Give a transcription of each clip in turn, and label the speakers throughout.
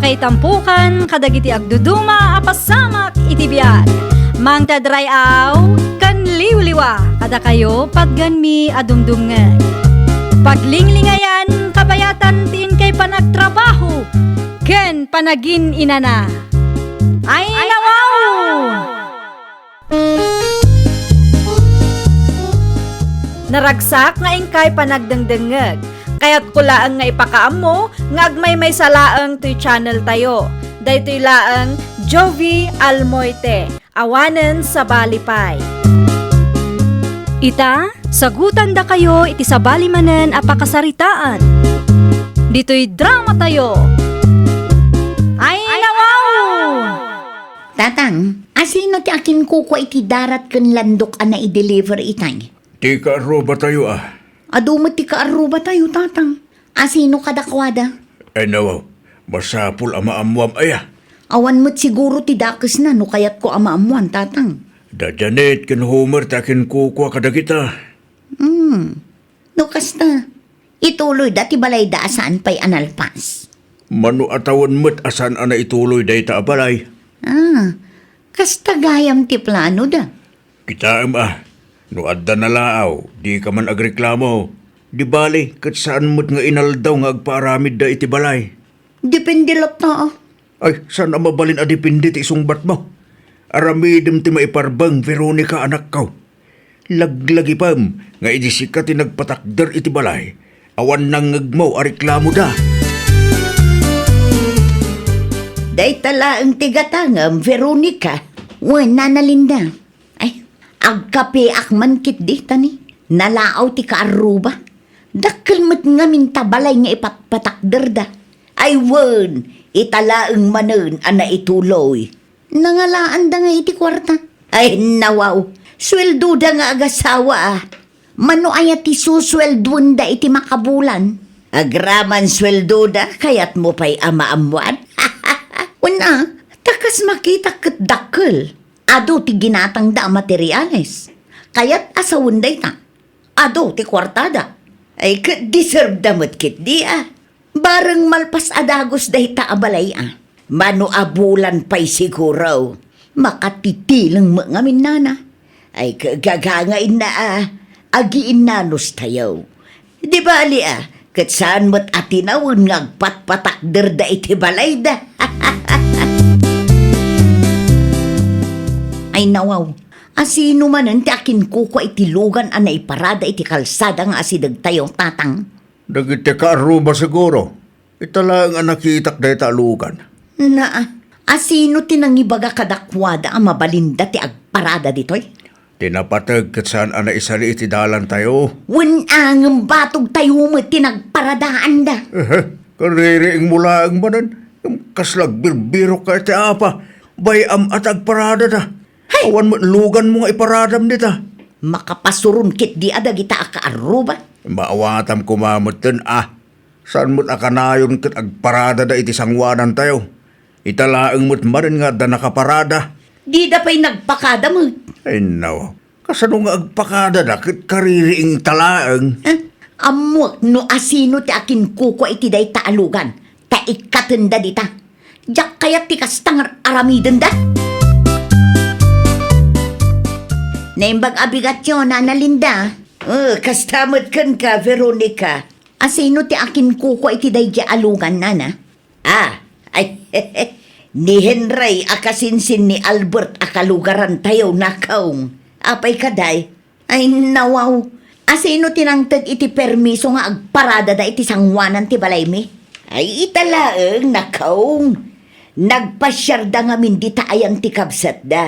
Speaker 1: kay tampukan, kadagiti agduduma, apasamak itibiyag. Mang tadray aw, kan liwliwa, kada kayo padganmi adumdumngay. Paglinglingayan, kabayatan tin kay panagtrabaho, ken panagin inana. Ay nawaw! Naragsak nga ingkay panagdengdengeg. Kaya't kulaang nga ipakaam mo, nga agmay salaang to'y channel tayo. Daytoy laang Jovi Almoite, awanen sa balipay. Ita, sagutan da kayo iti sa balimanen apakasaritaan. Dito'y drama tayo. Ay nawaw!
Speaker 2: Tatang, asino ti akin kuko iti darat ken landok na i-deliver itay?
Speaker 3: Di ka ba tayo
Speaker 2: Adumot ti kaaruba tayo, tatang. Asino kadakwada?
Speaker 3: Nawaw, masapul amaamuam aya.
Speaker 2: Awan mo't siguro ti dakes na no kayat ko amaamuan, tatang.
Speaker 3: Da Janet ken Homer takin kukwa kada kita.
Speaker 2: No kasta. Ituloy dati balay da saan pa'y analpas.
Speaker 3: Mano atawan mo't asan ana ituloy day ta abalay.
Speaker 2: Kasta gayam ti plano da.
Speaker 3: Kita no adda na laaw, di ka man agreklamo. Di bali, kat saan mo't nga inaldaw nga agpaaramid da iti balay.
Speaker 2: Depende lot na
Speaker 3: Ay, saan ang mabalin adipindi ti isungbat mo? Aramidem ti maiparbang Veronica anak kaw. Laglagi pam, nga idisika ti nagpatakder iti balay. Awan nang ngagmaw areklamo da.
Speaker 2: Day tala ang tigatangam, Veronica. Wan nanalinda. Ay, agkape akman kit di tani. Nalaaw ti kaaruba. Dakkel met nga mintabalay nga ipatpatakder da. Ay wan, italaang manen ana ituloy. Nangalaan da nga iti kwarta. Ay nawaw, sweldo da nga agasawa Mano aya ti susweldon da iti makabulan. Agraman sweldo da, kayat mo pa'y amaamuan. Una, takas makita ket dakkel. Ado ti ginatang da materyales. Kayat asawon day ta. Ado ti kwartada. Ay ket deserve damot kit di Bareng malpas adagos day ta abalay Mano abulan pa'y siguro. Makatitilang mga minana. Ay kagagangain na agiin nanos tayo. Di ba ali kat saan mo't atinawon ngagpatpatakder da iti balay da. Ay nawaw, asino manen ti akin kuko iti lugan na iparada iti kalsada nga asidag tayo, tatang.
Speaker 3: Dagiti ka aruba siguro. Italang ang nakitak day talugan.
Speaker 2: Na, asino tinangibaga kadakwada ang mabalinda ti agparada ditoy?
Speaker 3: Tinapatag kat saan ana isali iti dalan tayo.
Speaker 2: Ang batog tayo mo tinagparadaan da.
Speaker 3: Kaririing mula ang manan. Kaslag birbiro ka iti apa. Bayam at agparada da. Awan mo lugan mo nga iparadam dita.
Speaker 2: Makapasurun kit di adag ita akaaruba.
Speaker 3: Maawatam kumamot din Saan mo't akanayon kat agparada da iti sangwanan tayo. Italaang mo't marin nga da nakaparada.
Speaker 2: Di da pa'y nagpakada mo.
Speaker 3: Ay naw, kasano nga agpakada da kat kaririing talaang.
Speaker 2: Amok no asino ti akin kuko iti day taalugan. Ta ikatenda dita. Jak kaya ti kastang aramiden da. Naimbag abigasyon na nalinda. Kastamot kan ka, Veronica. Asino ti akin kuko iti day alugan nana? Ni Henry akasinsin ni Albert akalugaran tayo nakaong. Apay kaday? Ay nawaw. Asino tinangtag iti permiso nga agparada da iti sangwanan ti balay mi? Ay italaeng nakaong. Nagpasyar da nga min di taayang ti kabsat da.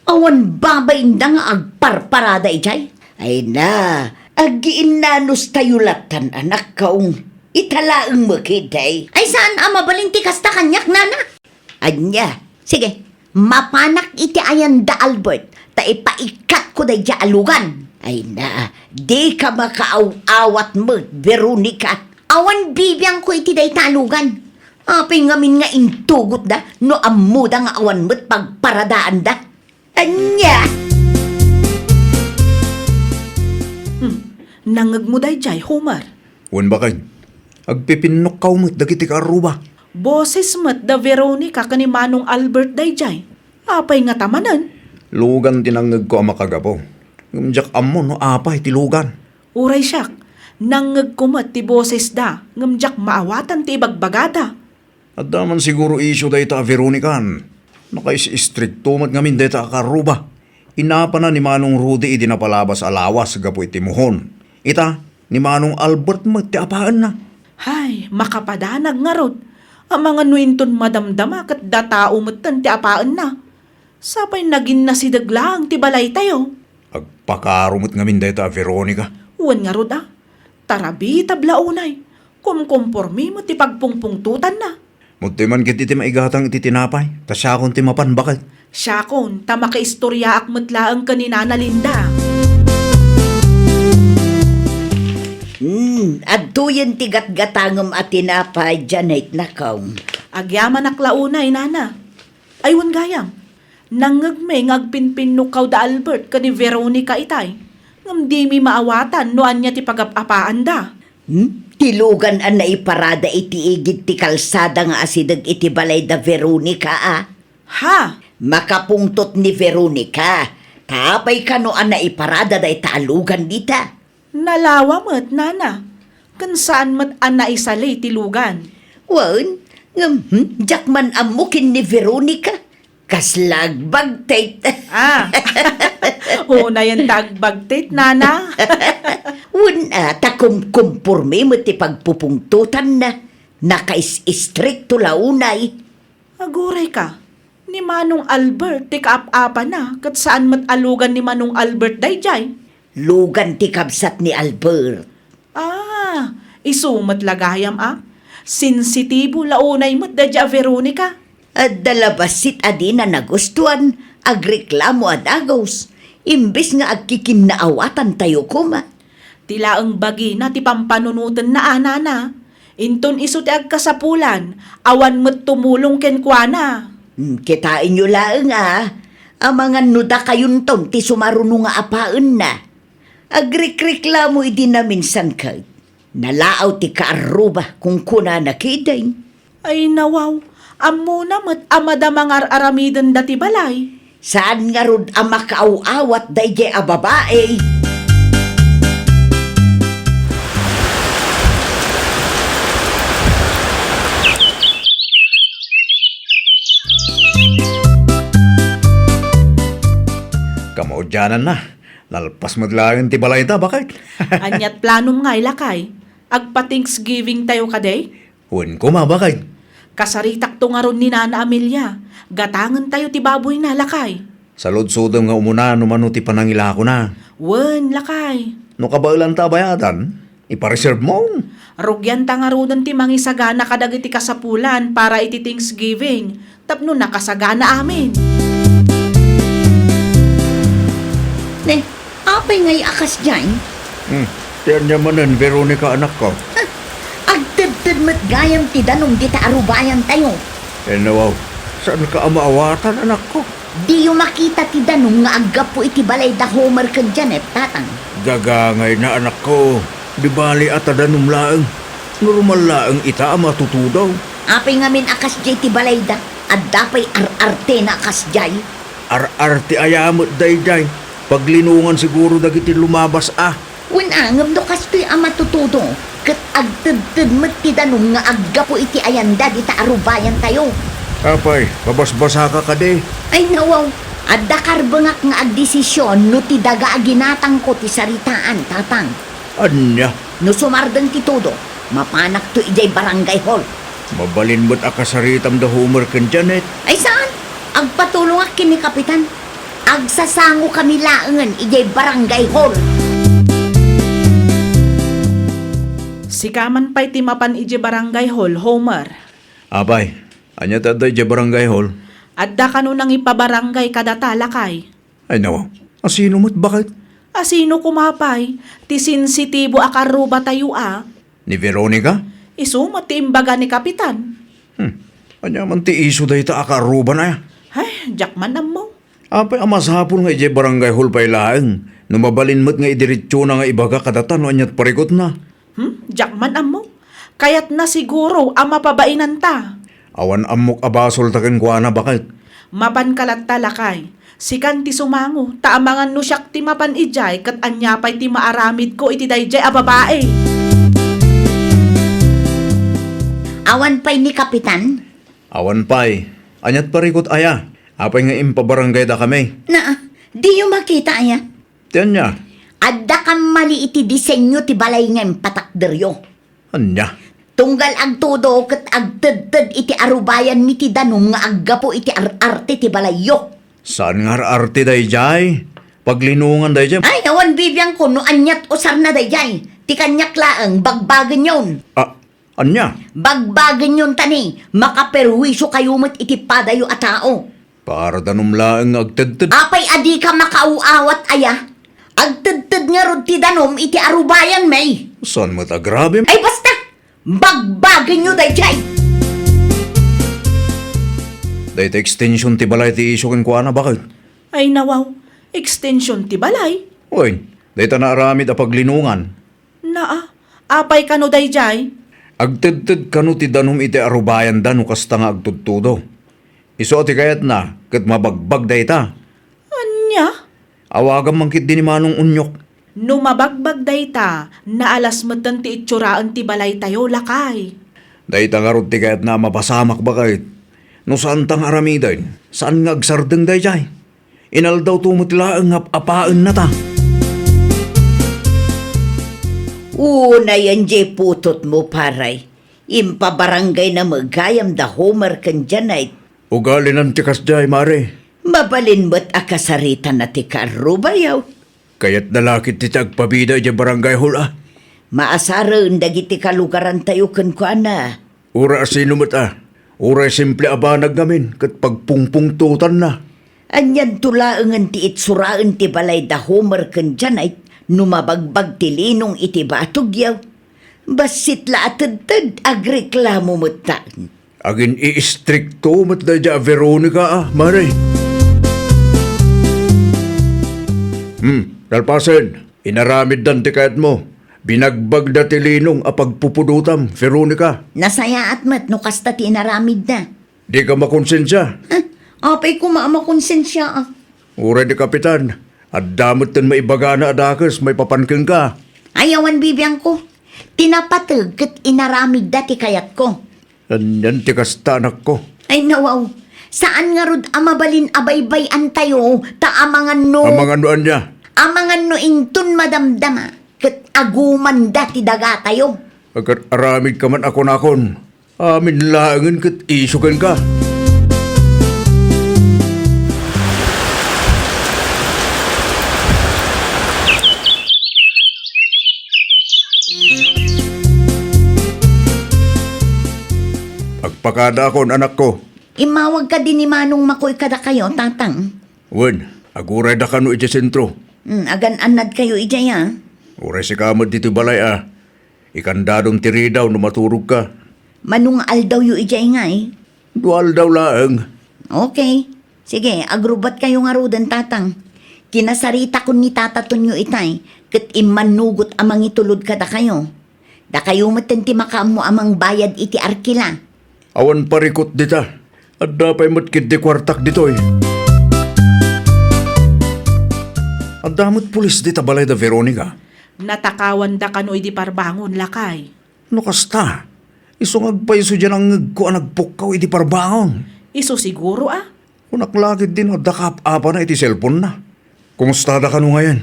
Speaker 2: Awan babay da nga agparparada ijay? Ay na, agiin nanos tayo latan anak kaong. Italaang makiday. Ay saan mabalinti kasta kanyak, nana? Anya, sige, mapanak iti ayan da Albert, ta ipaikat ko day alugan. Ay na, di ka makaaw-awat mo, Veronica. Awan bibiyang ko iti day talugan. Apay ngamin nga intugot da, no amuda nga awan mo't pagparadaan da. Anya!
Speaker 4: Nangag mo day jay, Homer.
Speaker 3: Wan ba kayo? Agpipinok ka mo't dagiti ka aruba.
Speaker 4: Boses met da Veronica kani Manong Albert dayjay. Apay nga tamanan.
Speaker 3: Lugan tinangag ko ang makagapo. Ngamjak amo no apay ti lugan.
Speaker 4: Uray siyak, nangag kumat ti boses da, ngamjak maawatan ti ibagbagada.
Speaker 3: At daman siguro isyo dayta Veronican. Nakais-istrikto mat ngamin dayta akaruba. Inapa na ni Manong Rudy idinapalabas alawas gapo iti muhon. Ita, ni Manong Albert mat ti apaan na.
Speaker 4: Hay, makapadanag nga rod. Ang mga nuinton madamdama kat datao matan ti apaan na. Sapay nagin na si daglang ti balay tayo.
Speaker 3: Agpakarumot ngamin dayta Veronica.
Speaker 4: Uwan nga rod Tarabi tablaunay. Kumkompormi mo ti pagpungpungtutan na.
Speaker 3: Muti man kit iti maigatang iti tinapay. Tasyakon ti mapan bakit.
Speaker 4: Siyakon, ta makaistorya ak matlaang kanina na Linda.
Speaker 2: Adtuyan ti gatgatangam at tinapay Janet nakaw.
Speaker 4: Agyaman aklaunay, nana. Aywan gayam. Nangagmay ngagpinpinukaw da Albert kani Veronica itay. Ngam di mi maawatan no anya ti pagapapaan da.
Speaker 2: Tilugan an naiparada iti igid ti kalsada nga asidag iti balay da Veronica
Speaker 4: Ha?
Speaker 2: Makapungtot ni Veronica. Tapay ka no an naiparada da italugan dita.
Speaker 4: Nalawa mo't, nana. Kan saan mo't ana isalay tilugan.
Speaker 2: Wan, jakman amukin ni Veronica. Kaslag bagtay.
Speaker 4: Una yan tagbagtit, nana.
Speaker 2: Una, takumkumpurmi mo ti pagpupungtutan na. Nakais-istrikto launay.
Speaker 4: Aguray ka. Ni Manong Albert, ti kaap-apa na. Kat saan mo't alugan ni Manong Albert dayjay.
Speaker 2: Lugan ti kabsat ni Albert.
Speaker 4: Isumat lagayam Sensitibo launay mo't dadya Veronica.
Speaker 2: At dalabasit adi na nagustuhan, agreklamo at agos. Imbes nga agkikimnaawatan tayo kuma.
Speaker 4: Tila ang bagi na ti pampanunutan na anana. Inton iso ti agkasapulan, awan mo't tumulong kenkwana.
Speaker 2: Kitain nyo laeng ang mga nuda kayon ton ti sumaruno nga apaan na. Agrikreklamo idi na minsan kag. Nalaaw ti kaaruba kung kuna nakiday.
Speaker 4: Ay nawaw, amo na mo't amadamangar aramidan dati balay.
Speaker 2: Saan nga rod ang makaaw-awat dayjay a babae?
Speaker 3: Kamaudyanan na. Lalpas madlayan ti balay ta bakit.
Speaker 4: Anyat planom nga ilakay. Agpa Thanksgiving tayo kaday.
Speaker 3: Huwin ko ma bakit.
Speaker 4: Kasaritak to nga ron ni Nana Amelia. Gatangan tayo ti baboy na lakay.
Speaker 3: Sa lodsodong nga umuna numano ti panangila ko na.
Speaker 4: Wen, lakay.
Speaker 3: No kabailan ta bayatan, ipareserve mo.
Speaker 4: Rugyan ta nga rodan ti mangisagana kadag iti kasapulan para iti Thanksgiving. Tapno nakasagana amin.
Speaker 2: Ne, apay ngay akas dyan?
Speaker 3: Tiyan niya manan, Veronica anak ko.
Speaker 2: Agtid-tid mo't gayam ti danong di taarubayan tayo.
Speaker 3: Wow, saan ka amaawatan anak ko?
Speaker 2: Di yung makita ti danong nga aggapo iti balay da Homer kag Janet, tatang.
Speaker 3: Gagangay na anak ko. Di bali at adanum laeng. Normal laeng ita ang matutudaw.
Speaker 2: Apay ngamin akas jay ti balay da. At dapay ar-arte na akas jay.
Speaker 3: Ar-arte ayamot dayday. Paglinungan siguro dagiti lumabas
Speaker 2: Winangam do kastoy ang matutudo. Kat agtid-tid mo't ti danong nga aggapo iti ayanda di taarubayan tayo.
Speaker 3: Apay, babas-basa ka kade.
Speaker 2: Ay nawaw, adda karbengak nga agdesisyon no ti daga aginatang ko ti saritaan, tatang.
Speaker 3: Anya,
Speaker 2: No sumardeng ti todo, mapanak to ijay barangay hall.
Speaker 3: mabalin mo't akasaritam da Homer ken Janet.
Speaker 2: Ay saan? Agpatulong ak kini kapitan. Agsasango kami laengan ijay barangay hall.
Speaker 4: Sikaman pa'y timapan ije barangay hall, Homer.
Speaker 3: Apay, anya taday di barangay hall.
Speaker 4: Adda ka nun nang ipabarangay kadata lakay.
Speaker 3: Ay nawa, asino mo't bakit?
Speaker 4: Asino kumapay? Ti sensitibo akaruba tayo
Speaker 3: Ni Veronica?
Speaker 4: Isu ti imbaga ni kapitan.
Speaker 3: Anya man ti iso day ta akaruba na.
Speaker 4: Ay, jakman na mo.
Speaker 3: Apay amas hapon nga ije barangay hall pay laeng. Numabalin mo't nga idiritsyo na nga ibaga kadatan no anyat parikot na.
Speaker 4: Jakman mo. Kaya't na siguro ang mapabainan ta.
Speaker 3: Awan amok abasol taken kwa na bakit?
Speaker 4: Mapan kalat talakay. Sikan ti sumango, taamangan no siyak ti mapan ijay, kat anyapay ti maaramid ko iti dayjay a babae.
Speaker 2: Awan pa'y ni Kapitan?
Speaker 3: Awan pay. Anyat parikot aya. Apay nga impabarangay da kami.
Speaker 2: Na, di yung makita aya.
Speaker 3: Tiyan niya.
Speaker 2: Adda kang mali iti disenyo ti balay ngayon patakderyo.
Speaker 3: Anya.
Speaker 2: Tunggal ag todo ket ag ted iti arubayan mi ti danom nga aggapo iti arte ti balayo.
Speaker 3: Saan nga arte day jay? Paglinungan day jay.
Speaker 2: Ay, awan bibiyang ko no anyat usar na dayjay. Ti kanyak laeng bagbagen yon.
Speaker 3: Anya.
Speaker 2: Bagbagen yon tani. Makaperwisyo kayo met iti padayo a tao.
Speaker 3: Para danom laeng agtedted.
Speaker 2: Apay adi ka makauawat aya. Ag ted nga rod ti danom iti arubayan may.
Speaker 3: Saan mo ta grabe?
Speaker 2: Ay basta! Bagbagen nyo dayjay.
Speaker 3: Day ta extension ti balay ti iso ken kwa na bakit?
Speaker 4: Ay nawaw, extension ti balay.
Speaker 3: Uy, day ta naaramid a paglinungan.
Speaker 4: Naa, apay kano dayjay.
Speaker 3: Agtedted kanu ti danom iti arubayan da no kasta nga agtudtudo. Iso ti kayat na, ket mabagbag day ta.
Speaker 4: Anya?
Speaker 3: Awagan man kit din ni Manong Unyok.
Speaker 4: No mabagbag dayta, naalas matan ti itsuraan ti balay tayo lakay.
Speaker 3: Day ta nga rod ti kayat na mapasamak bakit? No saan tang aramiday? Saan nga agsardeng day jay? Inal daw tumutila ang apaan na ta.
Speaker 2: Una yan jay putot mo paray. Impabarangay na magayam da homer kan janay.
Speaker 3: Ugali ng tikas jay, mare.
Speaker 2: Mabalin mo't akasaritan na ti karubayaw.
Speaker 3: Kaya't dalakit ti tagpabida jay barangay hula.
Speaker 2: Maasarang dagiti kalugaran tayo kan kwa na.
Speaker 3: Ura sino mo't Ura simple abanag namin kat pagpungpung tutan na.
Speaker 2: Anyan tulaangan ti itsuraan ti balay da homer kan janay. Numabagbag ti linong iti batugyaw. Basit la atad agreklamo mo't taan.
Speaker 3: Agin i-stricto mo't da jay Veronica mare. Dalpasen, inaramid dan ti kayat mo. Binagbag da ti linong a pagpupudutam, Veronica.
Speaker 2: Nasaya at mat no kasta ti inaramid na.
Speaker 3: Di ka makonsensya.
Speaker 2: Apay ko maamakonsensya ah.
Speaker 3: Ura di kapitan. At damot tan maibaga na adakas, may papankin ka.
Speaker 2: Ayawan bibiyang ko. Tinapatag kat inaramid da ti kayat ko.
Speaker 3: Yan ti kasta anak ko.
Speaker 2: Ay nawaw, saan nga rod amabalin abaybay tayo taamangan no.
Speaker 3: Ang mga anuan niya.
Speaker 2: Amangan no intun madamdama. Kat aguman da ti daga tayo.
Speaker 3: Agkat aramid ka man ako nakon. Amin laangin kat isukan ka. Pagpakada akon anak ko.
Speaker 2: Imawag ka din ni Manong Makoy kada kayo, tatang.
Speaker 3: Wen, aguray da kanu iti sentro.
Speaker 2: Agan-anad kayo ijaya.
Speaker 3: Uray si kamad dito balay Ikandadong tiri daw no maturog ka.
Speaker 2: Manung aldaw yu ijay nga eh.
Speaker 3: Dual daw laang.
Speaker 2: Okay. Sige, agrubat kayo nga rudan, tatang. Kinasarita ko ni tataton yu itay, kat imanugot amang itulod kada kayo. Da kayo matenti makaamo amang bayad iti arkila.
Speaker 3: Awan parikot dita. At dapay matkid di kwartak dito Ang damot pulis dita balay da Veronica.
Speaker 4: Natakawan da kano di parbangon lakay.
Speaker 3: No kasta. Isong agpaiso dyan ang ko nagpukaw iti parbangon.
Speaker 4: Iso siguro
Speaker 3: Kunaklakit din dakap apa na iti cellphone na. Kumusta da kanu ngayon?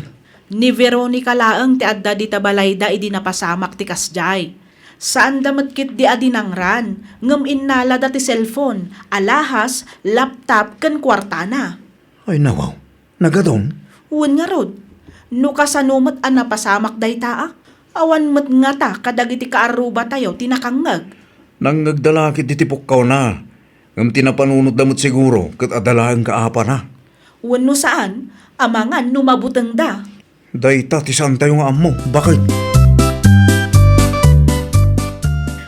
Speaker 4: Ni Veronica laeng ti adda di tabalayda idi napasamak ti kasjay. Saan damatkit di adi nang ran, ngem innala da ti cellphone, alahas, laptop, ken kwartana.
Speaker 3: Ay nawaw. Nagadong?
Speaker 4: Uwan nga rod, no kasanumot ang napasamak dayta awan mat nga ta kadagiti kaaruba tayo tinakangag.
Speaker 3: Nang nagdalakit iti pukaw na. Ngam tinapanunod damot siguro kat adalaang kaapa na.
Speaker 4: Uwan no saan, amangan no mabuteng da.
Speaker 3: Dayta ti saan tayo nga amo. Bakit?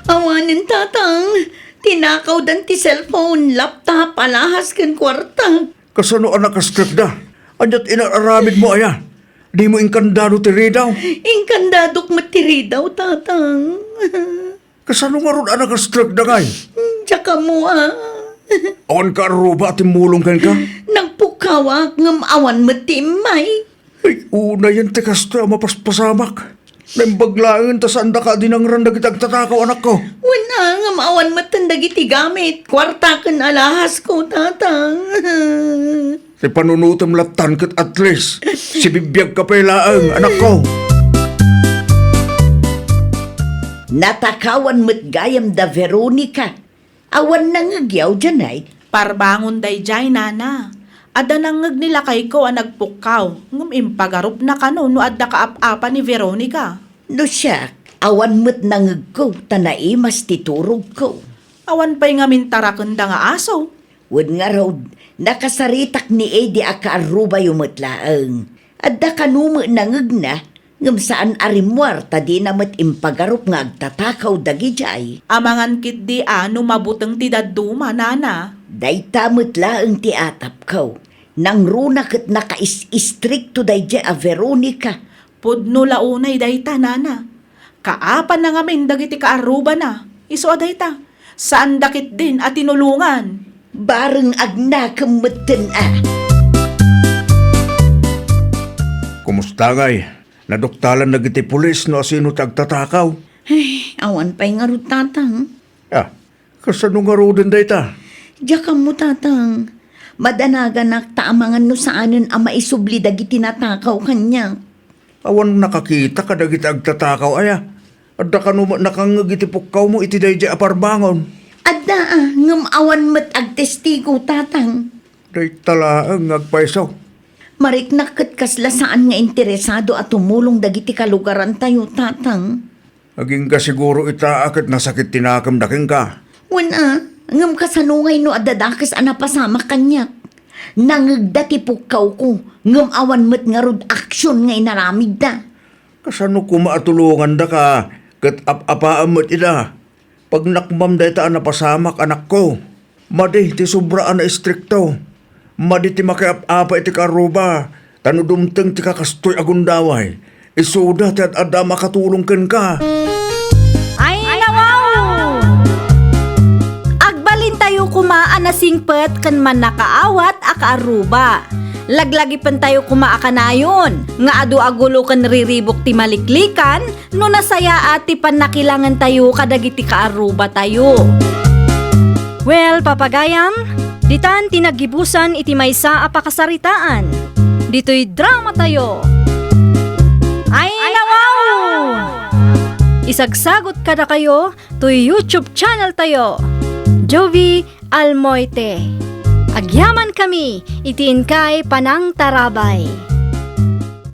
Speaker 2: Awanin, tatang. Tinakaw dan ti cellphone, laptop, alahas kan kwarta.
Speaker 3: Kasano anak kastrip da? Anyat inararamid mo aya. Di mo inkandado ti ridaw.
Speaker 2: Inkandadok matiri daw, tatang.
Speaker 3: Kasano nga ron anak kastrip da kay?
Speaker 2: Tsaka ka mo
Speaker 3: Awan ka aruba at imulong kan ka.
Speaker 2: Nagpukawak ngam awan matimay.
Speaker 3: Ay, una yan tikas to mapaspasamak. Naimbaglaan ta saan da ka din ang randa kitag tatakaw anak ko.
Speaker 2: Wala ngam awan matandag iti gamit. Kwarta kan alahas ko, tatang.
Speaker 3: Si panunutam latan kat at least. Si bibiyag ka pailaang anak ko.
Speaker 2: Natakawan mo't gayam da Veronica. Awan nangagyaw dyan ay.
Speaker 4: Parbangon day jay, nana. Ada nangag nila kay ko ang nagpukaw. Ngum impagarup na kano no adda kaap-apa ni Veronica.
Speaker 2: No siya, awan mo't nangag ko, tanay mas titurog ko.
Speaker 4: Awan pa'y nga mintarakan da nga aso.
Speaker 2: Wad nga raw, nakasaritak ni Eddie akaaruba yung matlaang. Adda kanumo nangag na, ngam saan arimwar tadi na mat impagarup nga agtatakaw dagi jay.
Speaker 4: Amangan kit di ano mabutang ti daduma, nana.
Speaker 2: Day tamot laang ti atap ko. Nang runa kat nakais-istrikto day jay a Veronica.
Speaker 4: Pudno launay dayta, nana. Kaapan na nga min dagiti kaaruba na. Iso dayta. Saan dakit din at tinulungan?
Speaker 2: Bareng agna kamutan
Speaker 3: Kumusta ngay? Nadoktalan na giti pulis no asino tagtatakaw.
Speaker 2: Ay, awan pa'y nga ro, tatang.
Speaker 3: Ah, kasano nga ro din dayta?
Speaker 2: Diyan mo, tatang. Madanagan taamangan no saanan ang maisubli dagi tinatakaw kanya.
Speaker 3: Awan nakakita ka dagiti agtatakaw aya. Adda ka no nakangagiti pukaw mo iti dayjay aparbangon.
Speaker 2: Adda ngam awan mat agtestigo, tatang.
Speaker 3: Day talaang agpaisaw.
Speaker 2: Mariknak kat kasla saan nga interesado at tumulong dagiti kalugaran tayo, tatang.
Speaker 3: Aging ka siguro itaakit nasakit tinakam daking ka.
Speaker 2: Wana, ngam kasanungay no adadakas anapasama kanya. Nangagdati pukaw ko, ngam awan mat nga rod aksyon nga inaramid da.
Speaker 3: Kasano ko maatulungan da ka, kat ap-apaan mo't ida. Pag nakmam da ita napasamak anak ko, madi ti sobraan na istrikto. Madi ti makiap-apa iti karuba, tanudumteng ti kakastoy agundaway. Isuda ti at ada makatulong ken ka.
Speaker 1: Ay, nawaw! Agbalin tayo kumaan na singpet kan man nakaawat akaaruba. Laglagi pan tayo kumaakanayon, nga adu-agulo kan riribok ti maliklikan, no nasaya at ti panakilangan tayo kadagiti kaaruba tayo. Well, papagayam, ditan tinagibusan iti maysa a pakasaritaan. Dito'y drama tayo. Ay, nawaw! Isagsagot kada kayo to YouTube channel tayo. Jovi Almoite. Agyaman kami, itiin kay Panang Tarabay.